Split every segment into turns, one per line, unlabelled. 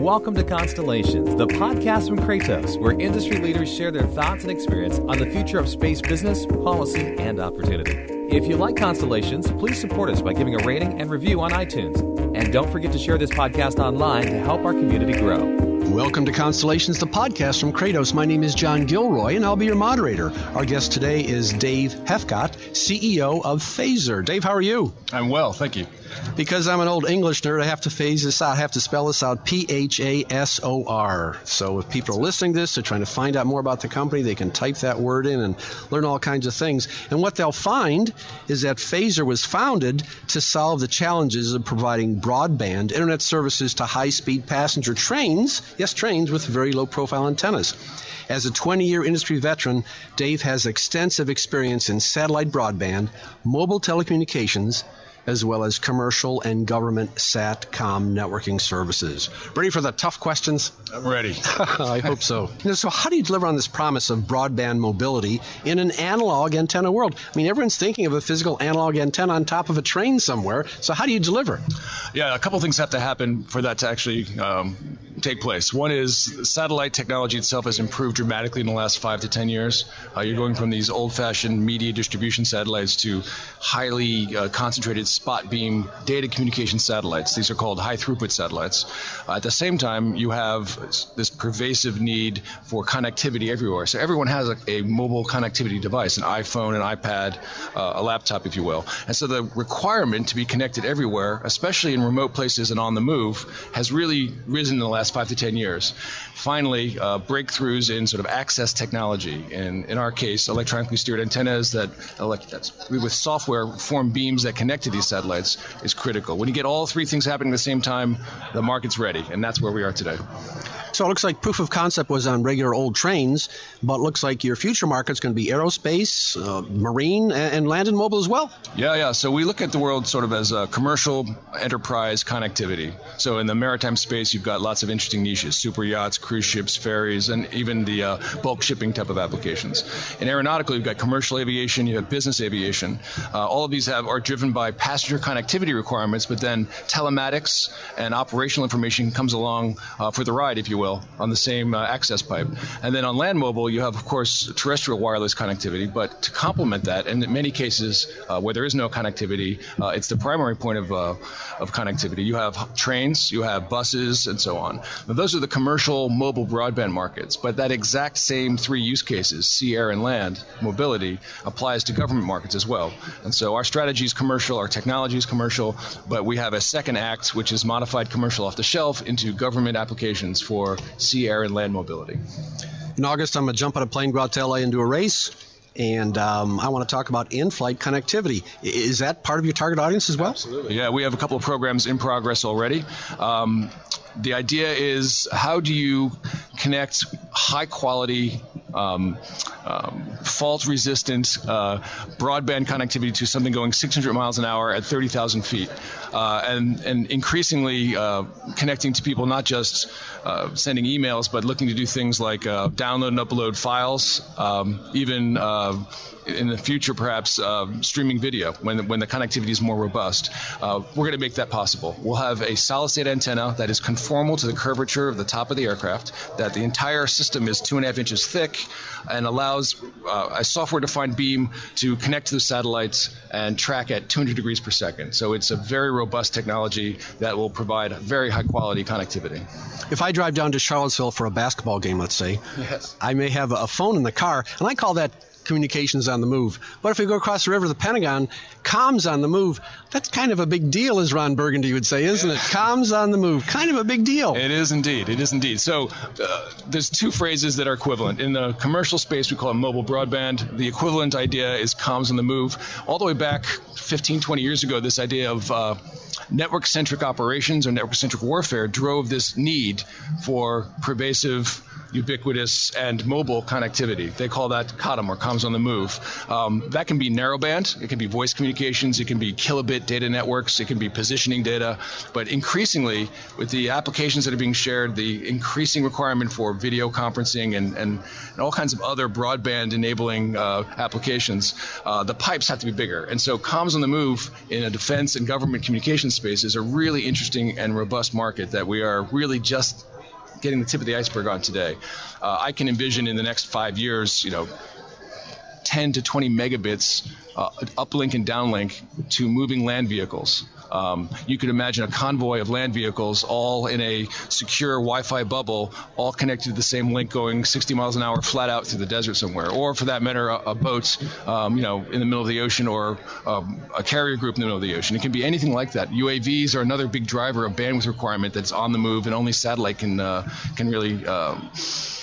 Welcome to Constellations, the podcast from Kratos, where industry leaders share their thoughts and experience on the future of space business, policy, and opportunity. If you like Constellations, please support us by giving a rating and review on iTunes. And don't forget to share this podcast online to help our community grow.
Welcome to Constellations, the podcast from Kratos. My name is John Gilroy, and I'll be your moderator. Our guest today is Dave Helfgott, CEO of Phasor. Dave, how are you?
I'm well, thank you.
Because I'm an old English nerd, I have to phase this out. I have to spell this out, P-H-A-S-O-R. So if people are listening to this, they're trying to find out more about the company, they can type that word in and learn all kinds of things. And what they'll find is that Phasor was founded to solve the challenges of providing broadband internet services to high-speed passenger trains, yes, trains with very low-profile antennas. As a 20-year industry veteran, Dave has extensive experience in satellite broadband, mobile telecommunications, as well as commercial and government SATCOM networking services. Ready for the tough questions?
I'm ready.
I hope so. So how do you deliver on this promise of broadband mobility in an analog antenna world? I mean, everyone's thinking of a physical analog antenna on top of a train somewhere. So how do you deliver?
Yeah, a couple things have to happen for that to actually take place. One is satellite technology itself has improved dramatically in the last 5 to 10 years. You're going from these old-fashioned media distribution satellites to highly concentrated spot beam data communication satellites. These are called high throughput satellites. At the same time, you have this pervasive need for connectivity everywhere. So everyone has a mobile connectivity device, an iPhone, an iPad, a laptop, if you will. And so the requirement to be connected everywhere, especially in remote places and on the move, has really risen in the last 5 to 10 years. Finally, breakthroughs in sort of access technology, and in our case, electronically steered antennas that with software form beams that connect to these satellites is critical. When you get all three things happening at the same time, the market's ready, and that's where we are today.
So it looks like proof of concept was on regular old trains, but it looks like your future market's going to be aerospace, marine, and land and mobile as well.
Yeah. So we look at the world sort of as a commercial enterprise connectivity. So in the maritime space, you've got lots of interesting niches, super yachts, cruise ships, ferries, and even the bulk shipping type of applications. In aeronautical, you've got commercial aviation, you have business aviation. All of these are driven by passenger connectivity requirements, but then telematics and operational information comes along for the ride, if you will, on the same access pipe. And then on land mobile, you have, of course, terrestrial wireless connectivity, but to complement that, and in many cases where there is no connectivity, it's the primary point of connectivity. You have trains, you have buses, and so on. Now, those are the commercial mobile broadband markets, but that exact same three use cases, sea, air, and land mobility, applies to government markets as well. And so our strategy is commercial, our technology is commercial, but we have a second act, which is modified commercial off the shelf into government applications for sea, air, and land mobility.
In August, I'm going to jump on a plane, go out to LA and do a race, and I want to talk about in-flight connectivity. Is that part of your target audience as well?
Absolutely. Yeah, we have a couple of programs in progress already. The idea is, how do you connect high-quality, fault-resistant broadband connectivity to something going 600 miles an hour at 30,000 feet, and increasingly connecting to people not just sending emails, but looking to do things like download and upload files, even in the future, perhaps streaming video when the connectivity is more robust. We're going to make that possible. We'll have a solid-state antenna that is conformal to the curvature of the top of the aircraft, that the entire system is 2.5 inches thick, and allows a software-defined beam to connect to the satellites and track at 200 degrees per second. So it's a very robust technology that will provide very high-quality connectivity.
If I drive down to Charlottesville for a basketball game, let's say,
yes,
I may have a phone in the car, and I call that communications on the move. But if we go across the river to the Pentagon, comms on the move, that's kind of a big deal, as Ron Burgundy would say, isn't it? Comms on the move, kind of a big deal.
It is indeed. It is indeed. So there's two phrases that are equivalent. In the commercial space, we call it mobile broadband. The equivalent idea is comms on the move. All the way back 15, 20 years ago, this idea of network-centric operations or network-centric warfare drove this need for pervasive, ubiquitous, and mobile connectivity. They call that COTM, or comms on the move. That can be narrowband, it can be voice communications, it can be kilobit data networks, it can be positioning data, but increasingly, with the applications that are being shared, the increasing requirement for video conferencing and all kinds of other broadband enabling applications, the pipes have to be bigger. And so comms on the move in a defense and government communications space is a really interesting and robust market that we are really just getting the tip of the iceberg on today. I can envision in the next 5 years, 10 to 20 megabits uplink and downlink to moving land vehicles. You could imagine a convoy of land vehicles all in a secure Wi-Fi bubble, all connected to the same link going 60 miles an hour flat out through the desert somewhere. Or for that matter, a boat, in the middle of the ocean, or a carrier group in the middle of the ocean. It can be anything like that. UAVs are another big driver of bandwidth requirement that's on the move, and only satellite can really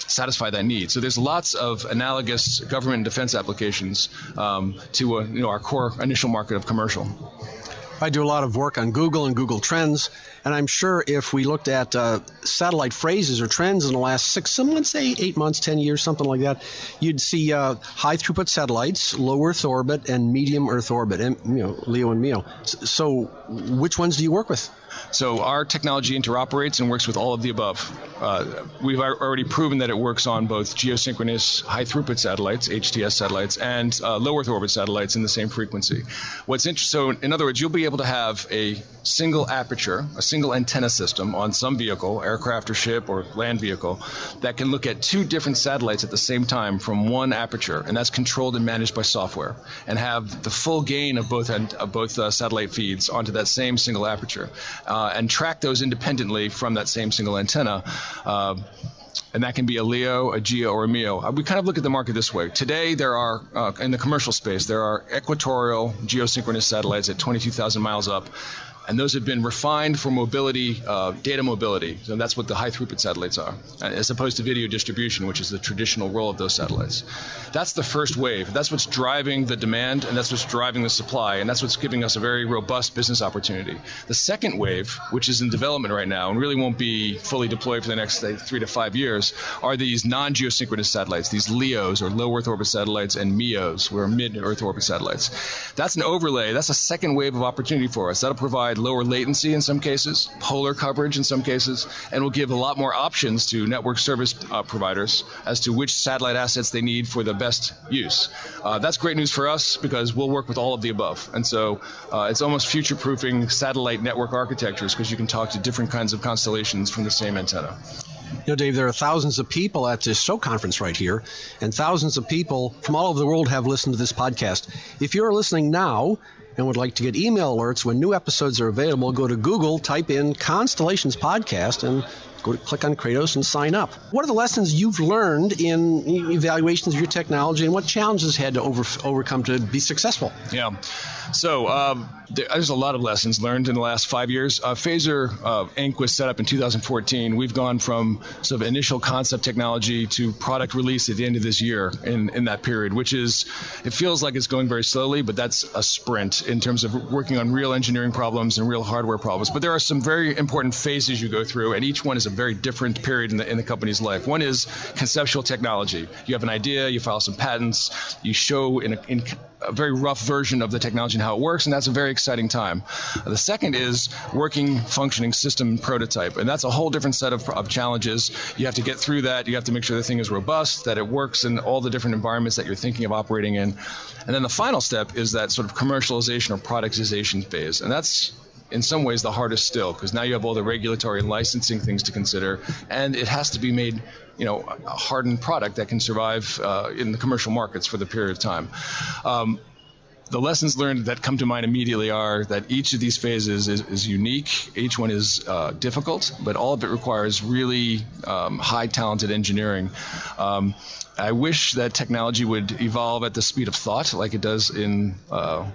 satisfy that need. So there's lots of analogous government and defense applications to our core initial market of commercial.
I do a lot of work on Google and Google Trends, and I'm sure if we looked at satellite phrases or trends in the last let's say 8 months, 10 years, something like that, you'd see high throughput satellites, low Earth orbit, and medium Earth orbit, and LEO and MEO. So which ones do you work with?
So our technology interoperates and works with all of the above. We've already proven that it works on both geosynchronous high throughput satellites, HTS satellites, and low Earth orbit satellites in the same frequency. So in other words, you'll be able to have a single aperture, a single antenna system on some vehicle, aircraft or ship or land vehicle, that can look at two different satellites at the same time from one aperture, and that's controlled and managed by software, and have the full gain of both satellite feeds onto that same single aperture, and track those independently from that same single antenna. And that can be a LEO, a GEO, or a MEO. We kind of look at the market this way. Today, there are, in the commercial space, there are equatorial geosynchronous satellites at 22,000 miles up. And those have been refined for mobility, data mobility. So that's what the high throughput satellites are, as opposed to video distribution, which is the traditional role of those satellites. That's the first wave. That's what's driving the demand, and that's what's driving the supply, and that's what's giving us a very robust business opportunity. The second wave, which is in development right now and really won't be fully deployed for the next 3 to 5 years, are these non-geosynchronous satellites, these LEOs, or low Earth orbit satellites, and MEOs, or mid-Earth orbit satellites. That's an overlay. That's a second wave of opportunity for us. That'll provide lower latency in some cases, polar coverage in some cases, and will give a lot more options to network service providers as to which satellite assets they need for the best use. That's great news for us because we'll work with all of the above. And so it's almost future-proofing satellite network architectures because you can talk to different kinds of constellations from the same antenna.
Dave, there are thousands of people at this show conference right here, and thousands of people from all over the world have listened to this podcast. If you're listening now and would like to get email alerts when new episodes are available, go to Google, type in Constellations Podcast, and click on Kratos and sign up. What are the lessons you've learned in evaluations of your technology, and what challenges had to overcome to be successful?
Yeah. So there's a lot of lessons learned in the last 5 years. Phasor Inc. was set up in 2014. We've gone from sort of initial concept technology to product release at the end of this year in that period, which is, it feels like it's going very slowly, but that's a sprint in terms of working on real engineering problems and real hardware problems. But there are some very important phases you go through, and each one is a very different period in the company's life. One is conceptual technology. You have an idea, you file some patents, you show in a very rough version of the technology and how it works, and that's a very exciting time. The second is working, functioning system prototype, and that's a whole different set of challenges. You have to get through that. You have to make sure the thing is robust, that it works in all the different environments that you're thinking of operating in. And then the final step is that sort of commercialization or productization phase, and that's in some ways the hardest still, because now you have all the regulatory and licensing things to consider, and it has to be made, a hardened product that can survive in the commercial markets for the period of time. The lessons learned that come to mind immediately are that each of these phases is unique. Each one is difficult, but all of it requires really high talented engineering. I wish that technology would evolve at the speed of thought like it does in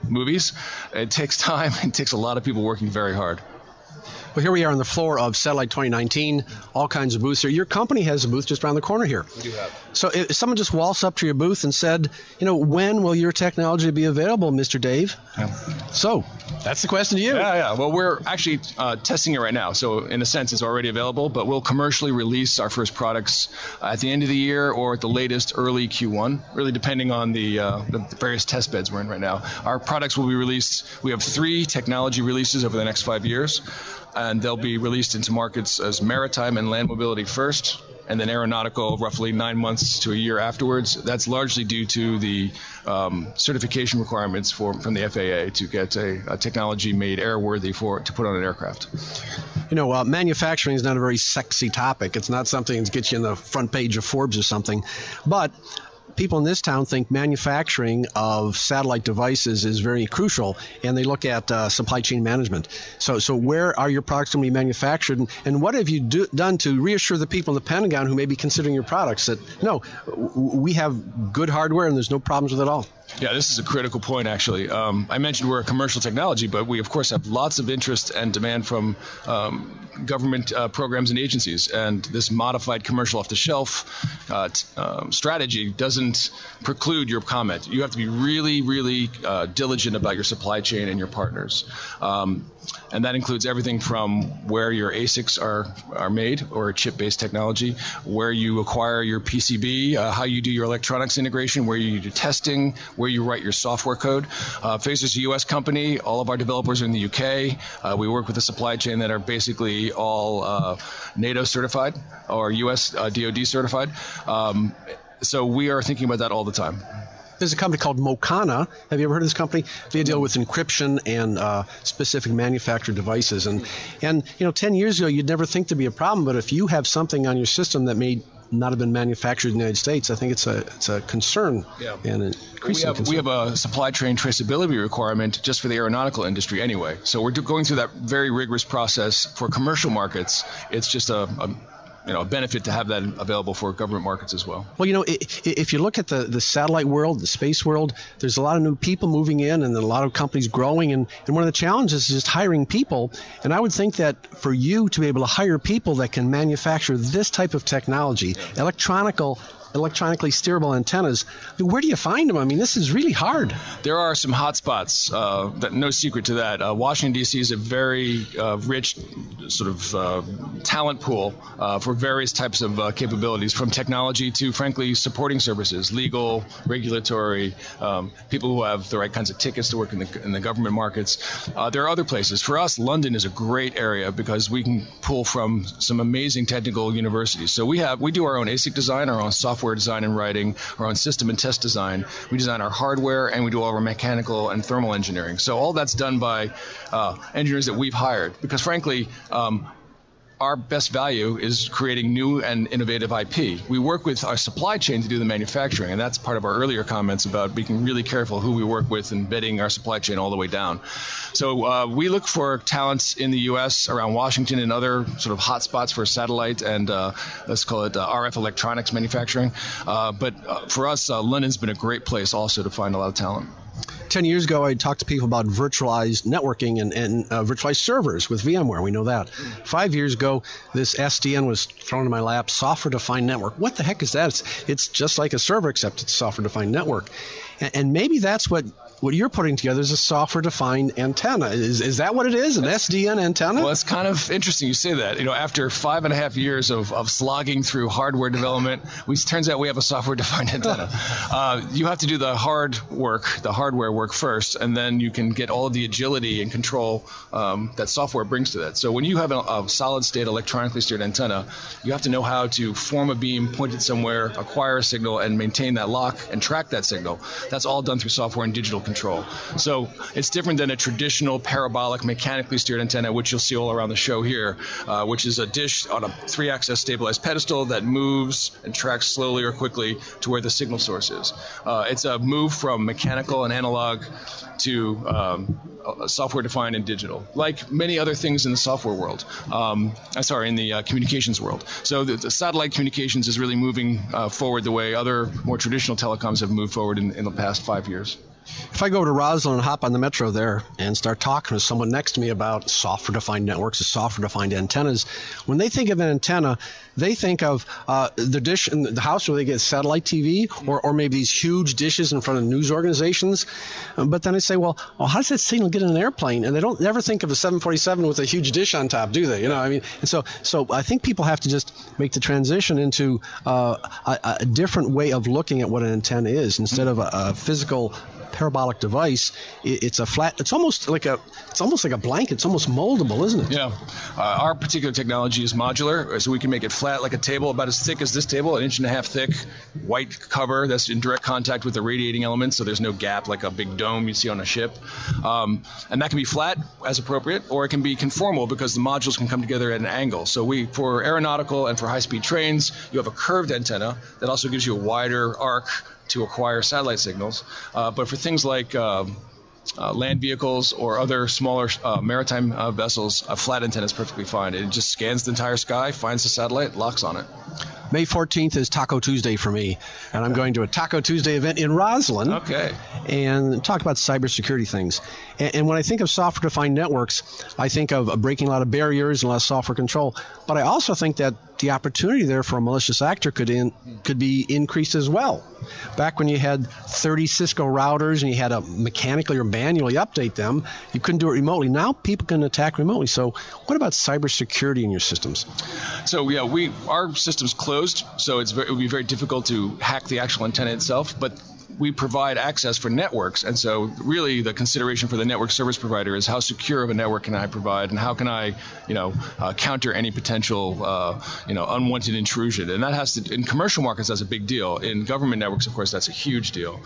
movies. It takes time. It takes a lot of people working very hard.
Well, here we are on the floor of Satellite 2019, all kinds of booths here. Your company has a booth just around the corner here.
We do have.
So if someone just waltzed up to your booth and said, when will your technology be available, Mr. Dave?
Yeah.
So that's the question to you.
Yeah. Well, we're actually testing it right now. So in a sense, it's already available, but we'll commercially release our first products at the end of the year or at the latest early Q1, really depending on the various test beds we're in right now. Our products will be released. We have 3 technology releases over the next 5 years. And they'll be released into markets as maritime and land mobility first, and then aeronautical roughly 9 months to a year afterwards. That's largely due to the certification requirements from the FAA to get a technology made airworthy to put on an aircraft.
Manufacturing is not a very sexy topic. It's not something that gets you in the front page of Forbes or something, but people in this town think manufacturing of satellite devices is very crucial, and they look at supply chain management. So where are your products going to be manufactured, and what have you done to reassure the people in the Pentagon who may be considering your products that, no, we have good hardware and there's no problems with it all?
Yeah, this is a critical point, actually. I mentioned we're a commercial technology, but we, of course, have lots of interest and demand from government programs and agencies. And this modified commercial off-the-shelf strategy doesn't preclude your comment. You have to be really, really diligent about your supply chain and your partners. And that includes everything from where your ASICs are made, or chip-based technology, where you acquire your PCB, how you do your electronics integration, where you do testing, where you write your software code. Phasor is a U.S. company. All of our developers are in the U.K. We work with a supply chain that are basically all NATO certified or U.S. DoD certified. So we are thinking about that all the time.
There's a company called Mocana. Have you ever heard of this company? They deal with encryption and specific manufactured devices. And 10 years ago, you'd never think there'd be a problem. But if you have something on your system that may not have been manufactured in the United States, I think it's a concern. Yeah. And an increasing concern.
We have a supply chain traceability requirement just for the aeronautical industry anyway. So we're going through that very rigorous process for commercial markets. It's just a benefit to have that available for government markets as well.
Well, if you look at the satellite world, the space world, there's a lot of new people moving in and a lot of companies growing. And one of the challenges is just hiring people. And I would think that for you to be able to hire people that can manufacture this type of technology, electronically steerable antennas, where do you find them? I mean, this is really hard.
There are some hot spots, no secret to that. Washington, D.C. is a very rich sort of talent pool for various types of capabilities, from technology to, frankly, supporting services, legal, regulatory, people who have the right kinds of tickets to work in the government markets. There are other places. For us, London is a great area because we can pull from some amazing technical universities. So we do our own ASIC design, our own software design and writing, our own system and test design. We design our hardware, and we do all of our mechanical and thermal engineering. So all that's done by engineers that we've hired, because frankly, our best value is creating new and innovative IP. We work with our supply chain to do the manufacturing, and that's part of our earlier comments about being really careful who we work with and vetting our supply chain all the way down. So we look for talents in the U.S. around Washington and other sort of hotspots for satellite and let's call it RF electronics manufacturing. But for us, London's been a great place also to find a lot of talent.
10 years ago, I talked to people about virtualized networking and virtualized servers with VMware. We know that. 5 years ago, this SDN was thrown in my lap, software-defined network. What the heck is that? It's just like a server, except it's a software-defined network. And maybe that's what you're putting together is a software-defined antenna. Is that what it is, an SDN antenna?
Well, it's kind of interesting you say that. After 5.5 years of slogging through hardware development, it turns out we have a software-defined antenna. You have to do the hardware work first, and then you can get all of the agility and control that software brings to that. So when you have a solid-state electronically steered antenna, you have to know how to form a beam, point it somewhere, acquire a signal, and maintain that lock and track that signal. That's all done through software and digital control. So it's different than a traditional parabolic mechanically steered antenna, which you'll see all around the show here, which is a dish on a 3-axis stabilized pedestal that moves and tracks slowly or quickly to where the signal source is. It's a move from mechanical and analog to software-defined and digital, like many other things in the software world. In the communications world. So the satellite communications is really moving forward the way other more traditional telecoms have moved forward in the past 5 years.
If I go to Roslyn and hop on the metro there and start talking to someone next to me about software-defined networks or software-defined antennas, when they think of an antenna, they think of the dish in the house where they get satellite TV or maybe these huge dishes in front of news organizations. But then I say, well, how does that signal get in an airplane? And they don't ever think of a 747 with a huge dish on top, do they? And so I think people have to just make the transition into a different way of looking at what an antenna is instead of a physical parabolic device. It's a flat. It's almost like a blanket. It's almost moldable, isn't it?
Yeah. Our particular technology is modular, so we can make it flat like a table, about as thick as this table, 1.5 inches thick, white cover that's in direct contact with the radiating elements, so there's no gap like a big dome you see on a ship. And that can be flat as appropriate, or it can be conformal because the modules can come together at an angle. So for aeronautical and for high-speed trains, you have a curved antenna that also gives you a wider arc to acquire satellite signals. But for things like land vehicles or other smaller maritime vessels, a flat antenna is perfectly fine. It just scans the entire sky, finds the satellite, locks on it.
May 14th is Taco Tuesday for me, and I'm going to a Taco Tuesday event in Roslyn.
Okay.
And talk about cybersecurity things. And when I think of software-defined networks, I think of breaking a lot of barriers and a lot of software control. But I also think that the opportunity there for a malicious actor could be increased as well. Back when you had 30 Cisco routers and you had to mechanically or manually update them, you couldn't do it remotely. Now people can attack remotely. So what about cybersecurity in your systems?
So yeah, our system's closed, so it would be very difficult to hack the actual antenna itself, but we provide access for networks, and so really the consideration for the network service provider is how secure of a network can I provide, and how can I, counter any potential, unwanted intrusion. And that has to, in commercial markets, that's a big deal. In government networks, of course, that's a huge deal.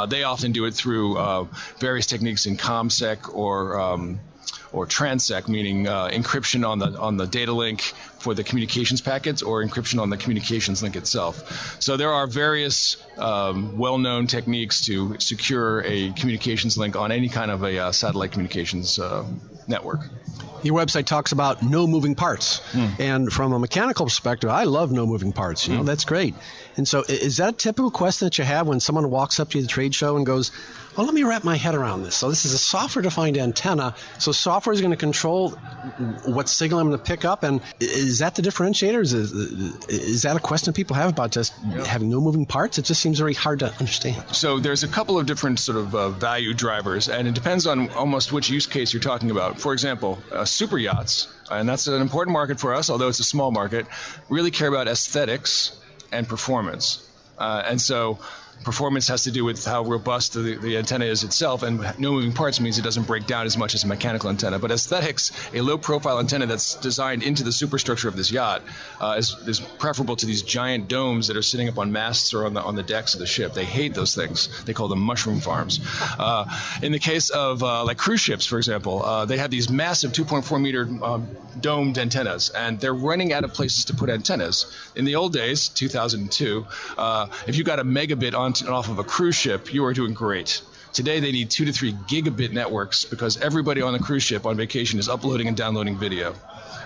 They often do it through various techniques in ComSec or transec, meaning encryption on the data link for the communications packets, or encryption on the communications link itself. So there are various well-known techniques to secure a communications link on any kind of a satellite communications network.
Your website talks about no moving parts. And from a mechanical perspective, I love no moving parts. That's great. And so is that a typical question that you have when someone walks up to you at the trade show and goes, well, let me wrap my head around this. So this is a software-defined antenna. So software is going to control what signal I'm going to pick up. And is that the differentiator? Is that a question people have about just having no moving parts? It just seems very hard to understand.
So there's a couple of different sort of value drivers, and it depends on almost which use case you're talking about. For example, super yachts, and that's an important market for us, although it's a small market, really care about aesthetics and performance. And so performance has to do with how robust the antenna is itself, and no moving parts means it doesn't break down as much as a mechanical antenna. But aesthetics, a low-profile antenna that's designed into the superstructure of this yacht is preferable to these giant domes that are sitting up on masts or on the decks of the ship. They hate those things. They call them mushroom farms. In the case of like cruise ships, for example, they have these massive 2.4-meter domed antennas, and they're running out of places to put antennas. In the old days, 2002, if you got a megabit on and off of a cruise ship, you are doing great. Today they need 2 to 3 gigabit networks because everybody on the cruise ship on vacation is uploading and downloading video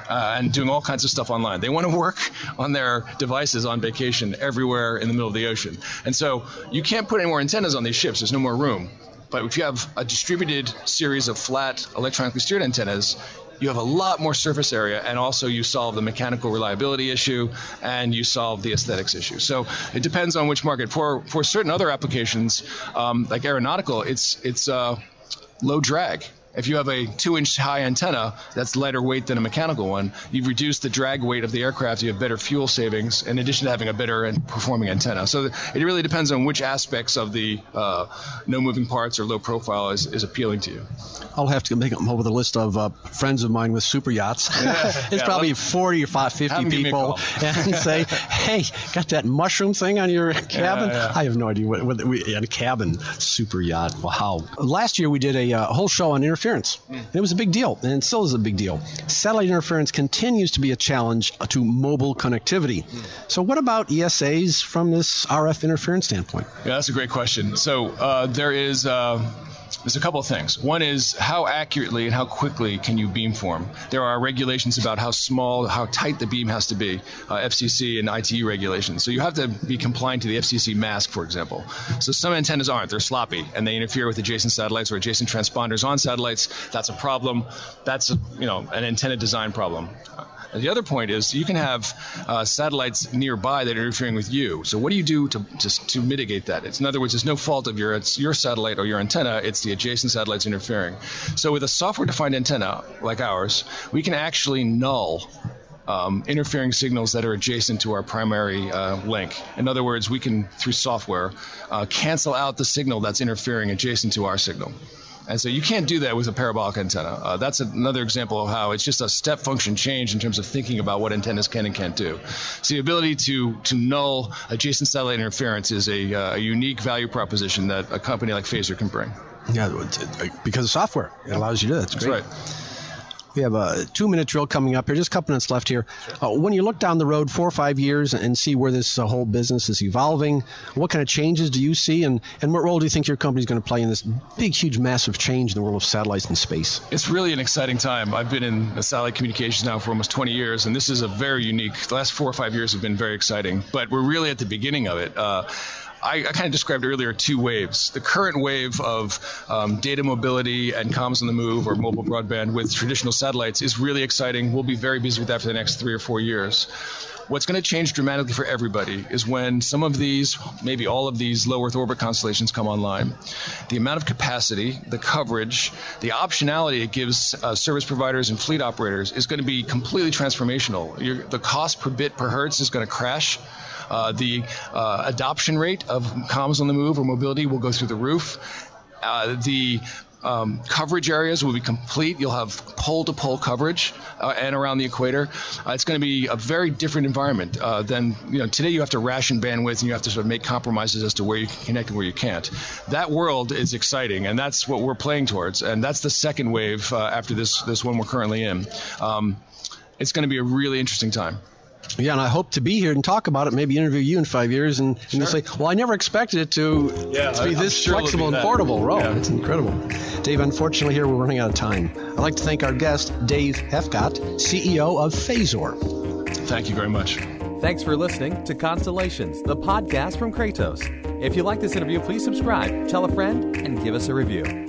and doing all kinds of stuff online. They want to work on their devices on vacation everywhere in the middle of the ocean. And so you can't put any more antennas on these ships. There's no more room. But if you have a distributed series of flat electronically steered antennas, you have a lot more surface area, and also you solve the mechanical reliability issue and you solve the aesthetics issue. So it depends on which market. For certain other applications, like aeronautical, it's low drag. If you have a 2-inch high antenna that's lighter weight than a mechanical one, you've reduced the drag weight of the aircraft. You have better fuel savings in addition to having a better and performing antenna. So it really depends on which aspects of the no moving parts or low profile is appealing to you.
I'll have to make them over the list of friends of mine with super yachts. It's probably 40 or 50 people, and say, hey, got that mushroom thing on your cabin? I have no idea what we had a cabin super yacht. Wow. Last year we did a whole show on interference. It was a big deal, and it still is a big deal. Satellite interference continues to be a challenge to mobile connectivity. So what about ESAs from this RF interference standpoint?
Yeah, that's a great question. So there's a couple of things. One is how accurately and how quickly can you beamform? There are regulations about how small, how tight the beam has to be, FCC and ITU regulations. So you have to be compliant to the FCC mask, for example. So some antennas aren't. They're sloppy, and they interfere with adjacent satellites or adjacent transponders on satellites. That's a problem. That's an antenna design problem. And the other point is you can have satellites nearby that are interfering with you. So what do you do to mitigate that? In other words, there's no fault of your satellite or your antenna. It's the adjacent satellites interfering. So with a software-defined antenna like ours, we can actually null interfering signals that are adjacent to our primary link. In other words, we can, through software, cancel out the signal that's interfering adjacent to our signal. And so you can't do that with a parabolic antenna. That's another example of how it's just a step function change in terms of thinking about what antennas can and can't do. So the ability to null adjacent satellite interference is a unique value proposition that a company like Phasor can bring.
Yeah, because of software. It allows you to do that. That's great.
Right.
We have a 2-minute drill coming up here, just a couple minutes left here. When you look down the road 4 or 5 years and see where this whole business is evolving, what kind of changes do you see, and what role do you think your company is going to play in this big, huge, massive change in the world of satellites and space?
It's really an exciting time. I've been in satellite communications now for almost 20 years, and this is a very unique, the last 4 or 5 years have been very exciting, but we're really at the beginning of it. I kind of described earlier 2 waves. The current wave of data mobility and comms on the move, or mobile broadband with traditional satellites, is really exciting. We'll be very busy with that for the next 3 or 4 years. What's going to change dramatically for everybody is when some of these, maybe all of these low Earth orbit constellations come online. The amount of capacity, the coverage, the optionality it gives service providers and fleet operators is going to be completely transformational. The cost per bit per hertz is going to crash. The adoption rate of comms on the move or mobility will go through the roof. The coverage areas will be complete. You'll have pole-to-pole coverage and around the equator. It's going to be a very different environment than today. You have to ration bandwidth and you have to sort of make compromises as to where you can connect and where you can't. That world is exciting, and that's what we're playing towards. And that's the second wave after this one we're currently in. It's going to be a really interesting time.
Yeah, and I hope to be here and talk about it, maybe interview you in 5 years, and you'll say, well, I never expected it to be this flexible and portable.
Yeah.
It's incredible. Dave, unfortunately, here we're running out of time. I'd like to thank our guest, Dave Helfgott, CEO of Phasor.
Thank you very much.
Thanks for listening to Constellations, the podcast from Kratos. If you like this interview, please subscribe, tell a friend, and give us a review.